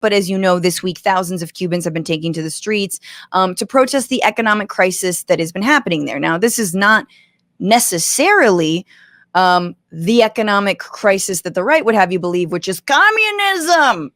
But as you know, this week, thousands of Cubans have been taking to the streets to protest the economic crisis that has been happening there. Now, this is not necessarily the economic crisis that the right would have you believe, which is communism.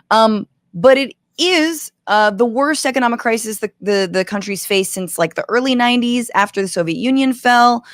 But it is the worst economic crisis the country's faced since like the early 90s after the Soviet Union fell.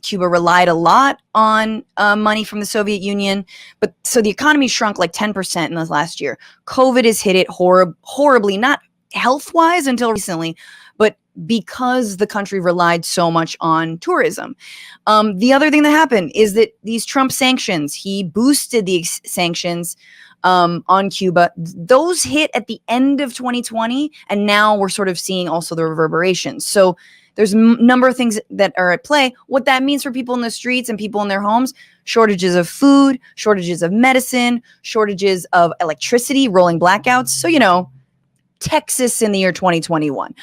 Cuba relied a lot on money from the Soviet Union, but so the economy shrunk like 10% in the last year. COVID has hit it horribly, not health-wise until recently, but because the country relied so much on tourism. The other thing that happened is that these Trump sanctions, he boosted the sanctions on Cuba. Those hit at the end of 2020, and now we're sort of seeing also the reverberations. So there's a number of things that are at play. What that means for people in the streets and people in their homes: shortages of food, shortages of medicine, shortages of electricity, rolling blackouts. So, you know, Texas in the year 2021.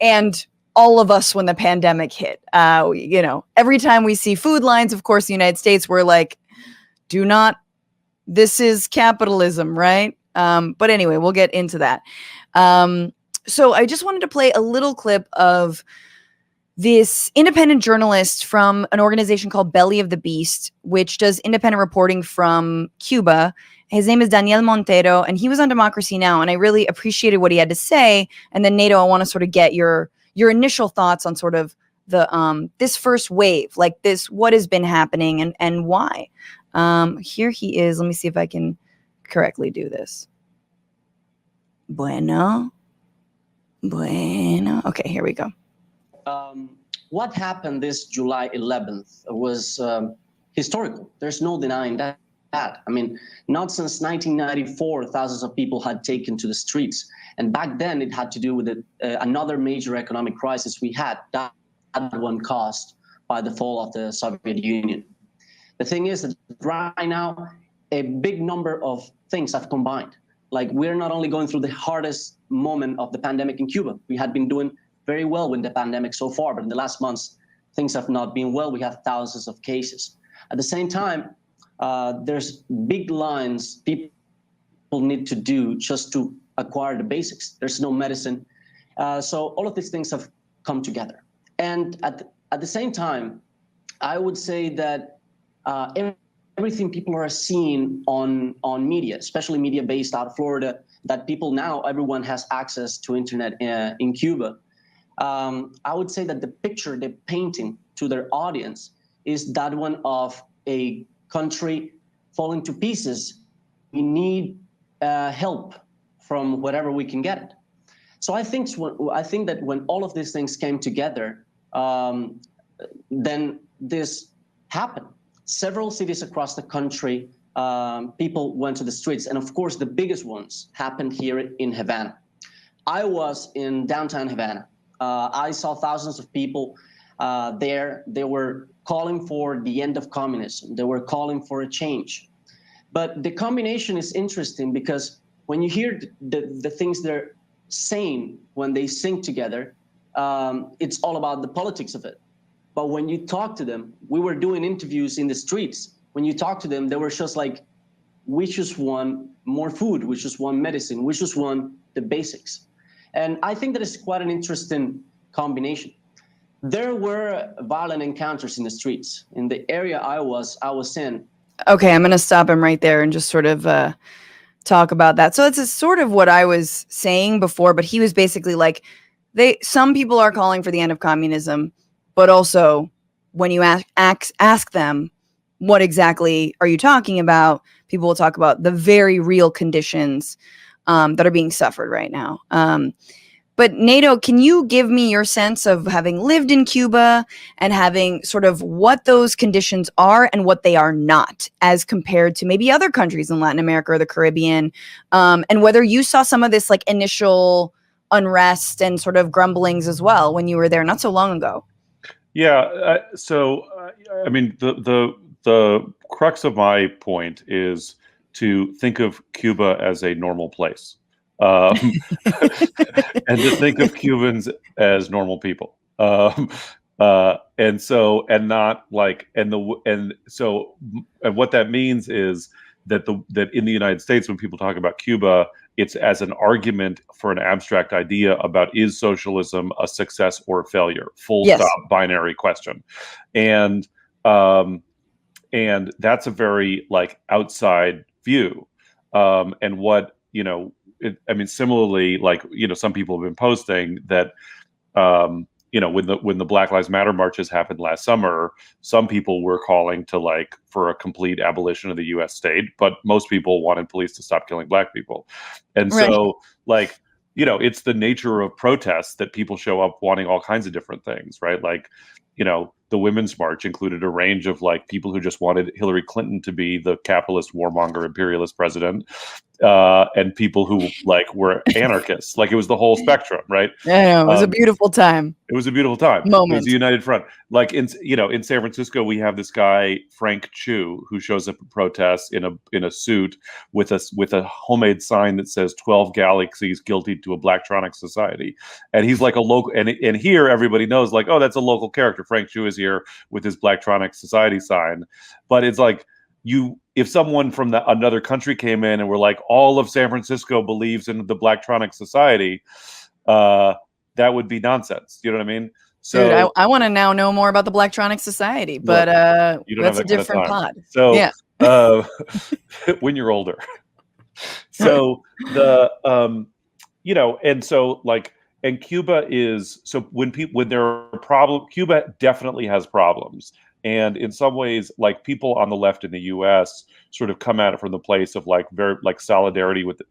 And all of us when the pandemic hit, you know, every time we see food lines, of course, the United States, we're like, do not, this is capitalism, right? But anyway, we'll get into that. So I just wanted to play a little clip of this independent journalist from an organization called Belly of the Beast, which does independent reporting from Cuba. His name is Daniel Montero, and he was on Democracy Now! And I really appreciated what he had to say. And then, Nato, I want to sort of get your initial thoughts on sort of the this first wave, like this, what has been happening and why. Here he is. Let me see if I can correctly do this. Bueno. Okay, here we go. What happened this July 11th was historical. There's no denying that. I mean, not since 1994, thousands of people had taken to the streets. And back then, it had to do with another major economic crisis we had, that one caused by the fall of the Soviet Union. The thing is that right now, a big number of things have combined. Like, we're not only going through the hardest moment of the pandemic in Cuba. We had been doing very well with the pandemic so far, but in the last months, things have not been well. We have thousands of cases. At the same time, there's big lines people need to do just to acquire the basics. There's no medicine. So all of these things have come together. And at the same time, I would say that everything people are seeing on media, especially media based out of Florida, that people now, everyone has access to internet in Cuba. I would say that the picture they're painting to their audience is that one of a country falling to pieces. We need help from wherever we can get it. So I think that when all of these things came together, then this happened. Several cities across the country, people went to the streets. And of course, the biggest ones happened here in Havana. I was in downtown Havana. I saw thousands of people there. They were calling for the end of communism. They were calling for a change. But the combination is interesting because when you hear the things they're saying when they sing together, it's all about the politics of it. But when you talk to them, we were doing interviews in the streets. When you talk to them, they were just like, we just want more food. We just want medicine. We just want the basics. And I think that is quite an interesting combination. There were violent encounters in the streets. In the area I was in. Okay, I'm going to stop him right there and just sort of talk about that. So it's sort of what I was saying before, but he was basically like, some people are calling for the end of communism, but also when you ask them, what exactly are you talking about? People will talk about the very real conditions that are being suffered right now. But Nato, can you give me your sense of having lived in Cuba and having sort of what those conditions are and what they are not as compared to maybe other countries in Latin America or the Caribbean, and whether you saw some of this like initial unrest and sort of grumblings as well when you were there not so long ago? Yeah. I mean, the crux of my point is to think of Cuba as a normal place. And to think of Cubans as normal people, and what that means is that in the United States, when people talk about Cuba, it's as an argument for an abstract idea about is socialism a success or a failure, full Yes. stop, binary question. And that's a very like outside view. And what, I mean, similarly, like, some people have been posting that, when the Black Lives Matter marches happened last summer, some people were calling to like for a complete abolition of the U.S. state, but most people wanted police to stop killing Black people. And Right. so like, it's the nature of protests that people show up wanting all kinds of different things, right? Like, the Women's March included a range of like people who just wanted Hillary Clinton to be the capitalist, warmonger, imperialist president, and people who like were anarchists. Like it was the whole spectrum, right? Yeah, it was a beautiful time. It was a beautiful time. Moment. It was a united front. Like in San Francisco, we have this guy Frank Chu who shows up at protests in a suit with a homemade sign that says 12 galaxies guilty to a Blacktronic society, and he's like a local. And here everybody knows like, oh, that's a local character. Frank Chu is here with his Blacktronic society sign, but it's like if someone from another country came in and were like, all of San Francisco believes in the Blacktronic society, that would be nonsense. You know what I mean? So, dude, I want to now know more about the Blacktronic Society, but that's a different pod. So, yeah. When you're older. So and so like, and Cuba is, so when there are problems, Cuba definitely has problems. And in some ways, like people on the left in the U.S. sort of come at it from the place of like very like solidarity with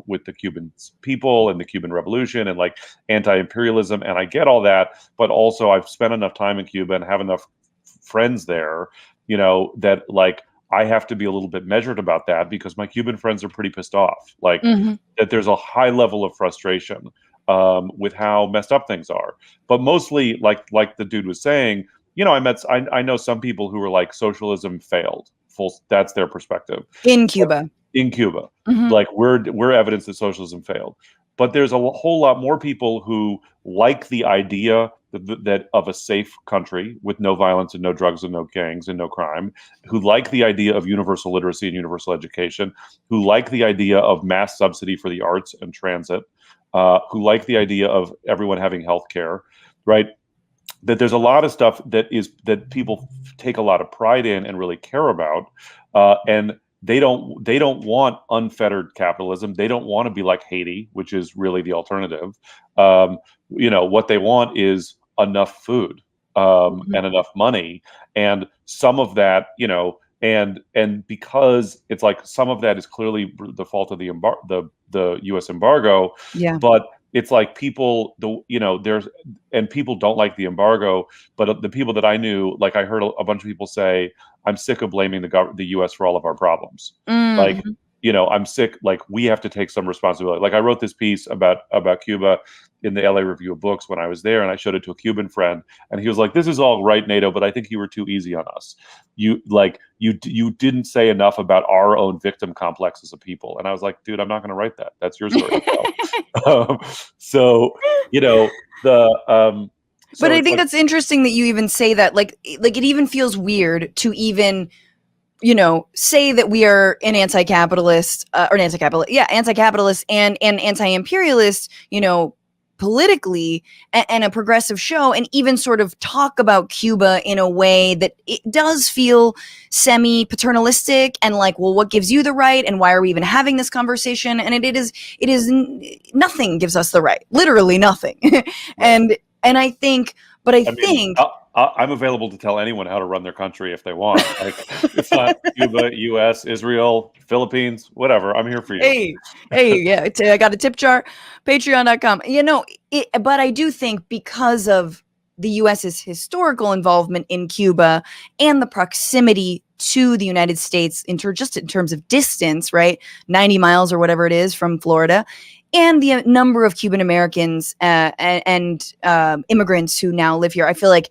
with the Cuban people and the Cuban Revolution and like anti-imperialism, and I get all that, but also I've spent enough time in Cuba and have enough friends there, that like I have to be a little bit measured about that because my Cuban friends are pretty pissed off, like that there's a high level of frustration with how messed up things are, but mostly like the dude was saying. I know some people who were like socialism failed. That's their perspective. In Cuba. Like we're evidence that socialism failed. But there's a whole lot more people who like the idea that of a safe country with no violence and no drugs and no gangs and no crime, who like the idea of universal literacy and universal education, who like the idea of mass subsidy for the arts and transit, who like the idea of everyone having health care, right? That there's a lot of stuff that people take a lot of pride in and really care about, and they don't want unfettered capitalism. They don't want to be like Haiti, which is really the alternative. What they want is enough food and enough money, and some of that, and because it's like some of that is clearly the fault of the U.S. embargo, but it's like people, people don't like the embargo, but the people that I knew, like I heard a bunch of people say, I'm sick of blaming the U.S. for all of our problems. Like, I'm sick, like we have to take some responsibility. Like I wrote this piece about Cuba in the LA Review of Books when I was there, and I showed it to a Cuban friend, and he was like, this is all right, NATO, but I think you were too easy on us. You didn't say enough about our own victim complex as a people. And I was like, dude, I'm not going to write that. That's your story. But I think that's interesting that you even say that, like it even feels weird to even, say that we are an anti-capitalist anti-capitalist and anti-imperialist, politically, and a progressive show, and even sort of talk about Cuba in a way that it does feel semi-paternalistic and like, well, what gives you the right, and why are we even having this conversation? And it is nothing gives us the right, literally nothing. and I think, but I think I'm available to tell anyone how to run their country if they want. Like, it's not Cuba, U.S., Israel, Philippines, whatever. I'm here for you. Hey, yeah. I got a tip jar, patreon.com. But I do think because of the U.S.'s historical involvement in Cuba and the proximity to the United States just in terms of distance, right? 90 miles or whatever it is from Florida, and the number of Cuban Americans and immigrants who now live here, I feel like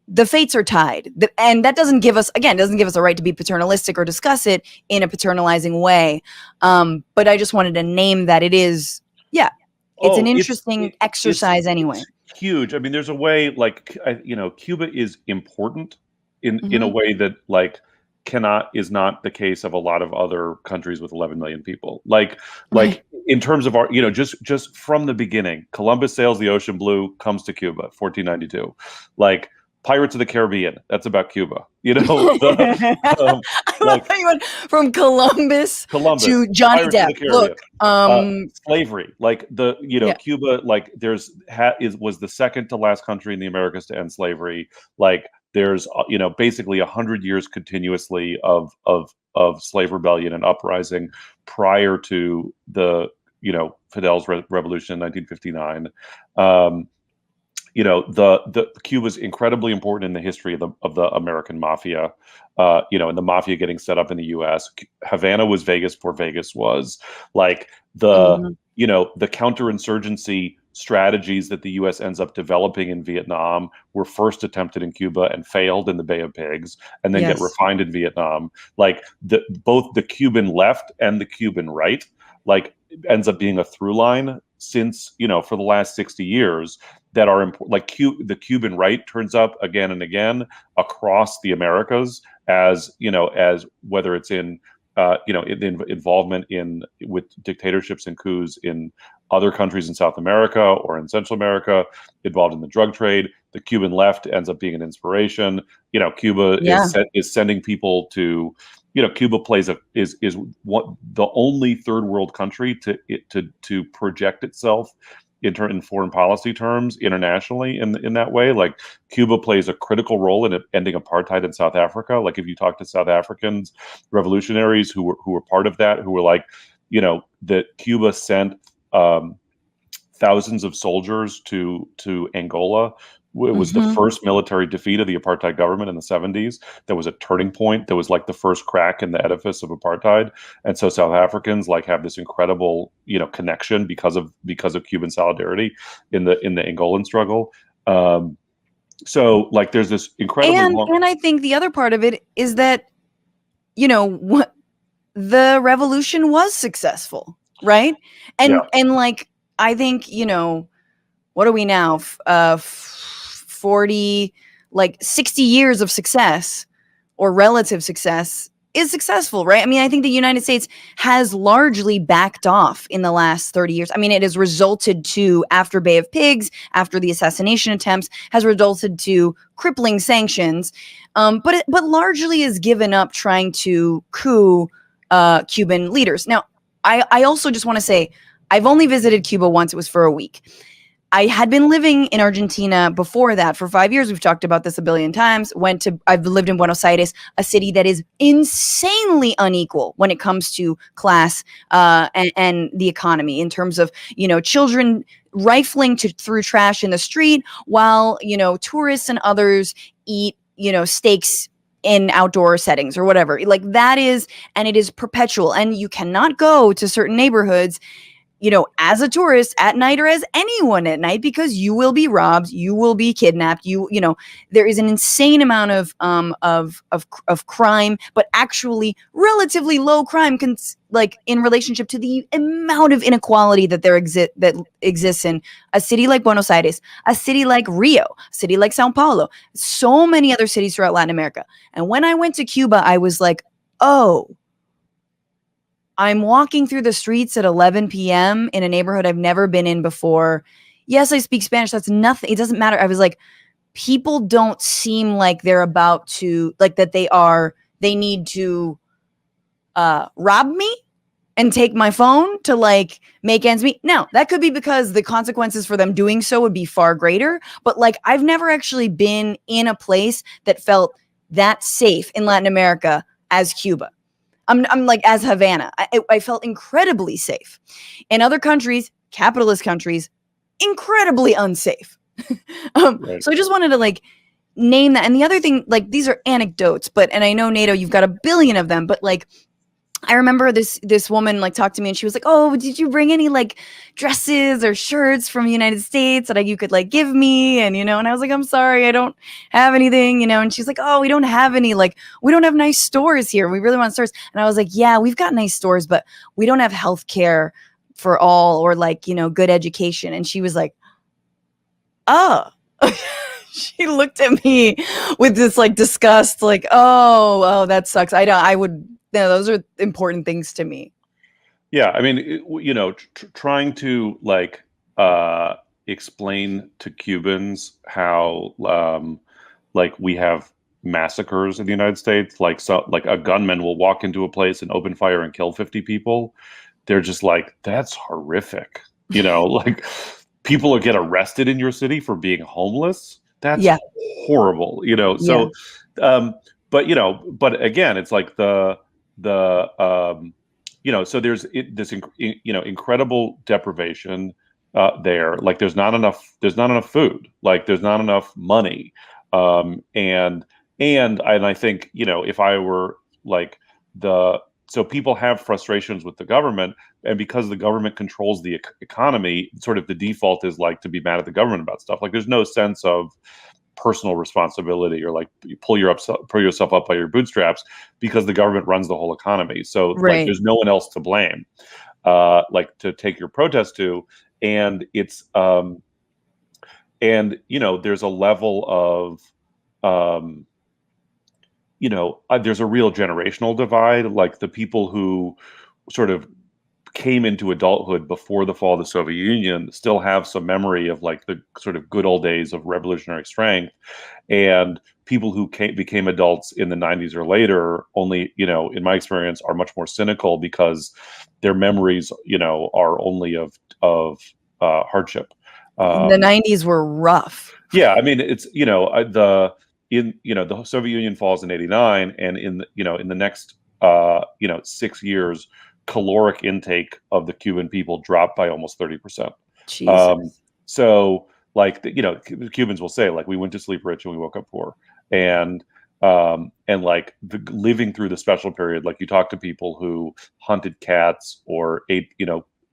the fates are tied. And that doesn't give us a right to be paternalistic or discuss it in a paternalizing way. But I just wanted to name that it is, it's an interesting exercise anyway. Huge. I mean, there's a way, like, Cuba is important in a way that, like, is not the case of a lot of other countries with 11 million people. Like in terms of our, just from the beginning, Columbus sails the ocean blue, comes to Cuba, 1492. Like Pirates of the Caribbean, that's about Cuba. I love how you went from Columbus to Johnny Pirates of the Depp. Caribbean. Look, Slavery, like Cuba, like was the second to last country in the Americas to end slavery. Like there's basically 100 years continuously of slave rebellion and uprising prior to the Fidel's revolution in 1959. The Cuba's incredibly important in the history of the American mafia, and the mafia getting set up in the U.S. Havana was Vegas before Vegas was. Like the counterinsurgency strategies that the U.S. ends up developing in Vietnam were first attempted in Cuba and failed in the Bay of Pigs, and then get refined in Vietnam. Like both the Cuban left and the Cuban right, like ends up being a through line since for the last 60 years that are important. Like the Cuban right turns up again and again across the Americas as whether it's in involvement with dictatorships and coups in other countries in South America or in Central America, involved in the drug trade. The Cuban left ends up being an inspiration. Cuba is sending people to. Cuba is the only third world country to project itself in foreign policy terms internationally in that way. Like Cuba plays a critical role in ending apartheid in South Africa. Like if you talk to South Africans, revolutionaries who were part of that, who were like, that Cuba sent thousands of soldiers to Angola. It was the first military defeat of the apartheid government in the 70s. That was a turning point. That was like the first crack in the edifice of apartheid. And so South Africans have this incredible, connection because of Cuban solidarity in the Angolan struggle. So like there's this incredible and I think the other part of it is that, the revolution was successful, right? And like I think, what are we now? 40, 60 years of success or relative success is successful, right? I mean, I think the United States has largely backed off in the last 30 years. I mean, it has resulted to, after Bay of Pigs, after the assassination attempts, has resulted to crippling sanctions, but largely has given up trying to coup Cuban leaders. Now, I also just want to say, I've only visited Cuba once. It was for a week. I had been living in Argentina before that for 5 years. We've talked about this a billion times. I've lived in Buenos Aires, a city that is insanely unequal when it comes to class and the economy, in terms of, children rifling through trash in the street while, tourists and others eat, steaks in outdoor settings or whatever. Like that is, and it is perpetual. And you cannot go to certain neighborhoods as a tourist at night or as anyone at night, because you will be robbed, you will be kidnapped. There is an insane amount of crime, but actually relatively low crime, in relationship to the amount of inequality that exists in a city like Buenos Aires, a city like Rio, a city like Sao Paulo, so many other cities throughout Latin America. And when I went to Cuba, I was like, oh, I'm walking through the streets at 11 p.m. in a neighborhood I've never been in before. Yes, I speak Spanish. That's nothing. It doesn't matter. I was like, people don't seem like they're about to, they need to rob me and take my phone to make ends meet. Now, that could be because the consequences for them doing so would be far greater. But I've never actually been in a place that felt that safe in Latin America as Cuba. I'm as Havana. I felt incredibly safe. In other countries, capitalist countries, incredibly unsafe. Right. So I just wanted to name that. And the other thing, these are anecdotes, and I know, NATO, you've got a billion of them, but I remember this woman talked to me and she was like, oh, did you bring any dresses or shirts from the United States that you could give me? And, and I was like, I'm sorry, I don't have anything, and she's like, oh, we don't have any, we don't have nice stores here. We really want stores. And I was like, yeah, we've got nice stores, but we don't have healthcare for all or good education. And she was like, oh, She looked at me with this like disgust, like, oh, that sucks. Those are important things to me. Yeah, I mean, trying to explain to Cubans how like we have massacres in the United States, like a gunman will walk into a place and open fire and kill 50 people. They're just like, that's horrific. Like people will get arrested in your city for being homeless. That's horrible. So but again, it's like so there's this incredible deprivation there. Like there's not enough food, like there's not enough money. And I think, if I were like so people have frustrations with the government, and because the government controls the economy, sort of the default is like to be mad at the government about stuff. Like there's no sense of personal responsibility, or like you pull yourself up by your bootstraps, because the government runs the whole economy. So like there's no one else to blame, like to take your protest to. And it's there's a level of there's a real generational divide. Like the people who sort of came into adulthood before the fall of the Soviet Union still have some memory of like the sort of good old days of revolutionary strength, and people who became adults in the 90s or later only, in my experience, are much more cynical because their memories, are only of hardship. The 90s were rough. Yeah, I mean, it's the Soviet Union falls in '89, and in the next 6 years, caloric intake of the Cuban people dropped by almost 30%. So like the Cubans will say, like, we went to sleep rich and we woke up poor, and like living through the special period, like you talk to people who hunted cats or ate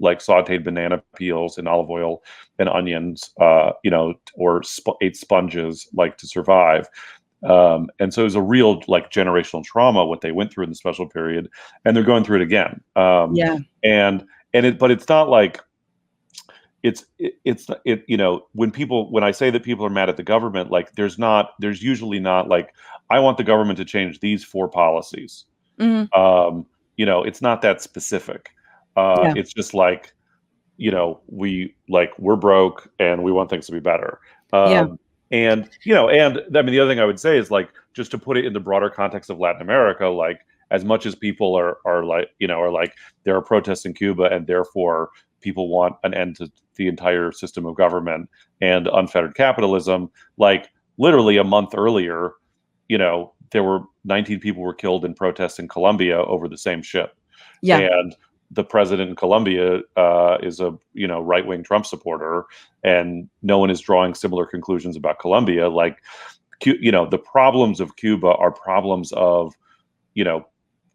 like sauteed banana peels in olive oil and onions, or ate sponges, like, to survive. And so it was a real like generational trauma what they went through in the special period, and they're going through it again. But it's not like when I say that people are mad at the government, like there's usually not like, I want the government to change these 4 policies. It's not that specific. It's just like, we're broke and we want things to be better. And I mean, the other thing I would say is, like, just to put it in the broader context of Latin America, like, as much as people are like, there are protests in Cuba, and therefore people want an end to the entire system of government and unfettered capitalism. Like, literally a month earlier, there were 19 people were killed in protests in Colombia over the same shit. And the president in Colombia is a right-wing Trump supporter, and no one is drawing similar conclusions about Colombia. Like, the problems of Cuba are problems of,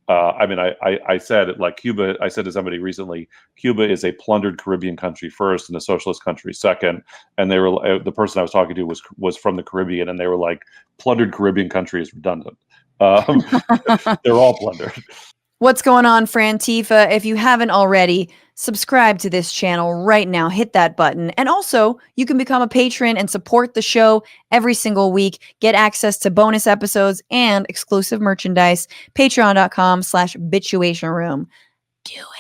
I mean, I said, like, Cuba, I said to somebody recently, Cuba is a plundered Caribbean country first and a socialist country second. And they were, the person I was talking to was from the Caribbean, and they were like, plundered Caribbean country is redundant. They're all plundered. What's going on, Frantifa? If you haven't already, subscribe to this channel right now. Hit that button. And also, you can become a patron and support the show every single week. Get access to bonus episodes and exclusive merchandise. Patreon.com/Bitchuation Room. Do it.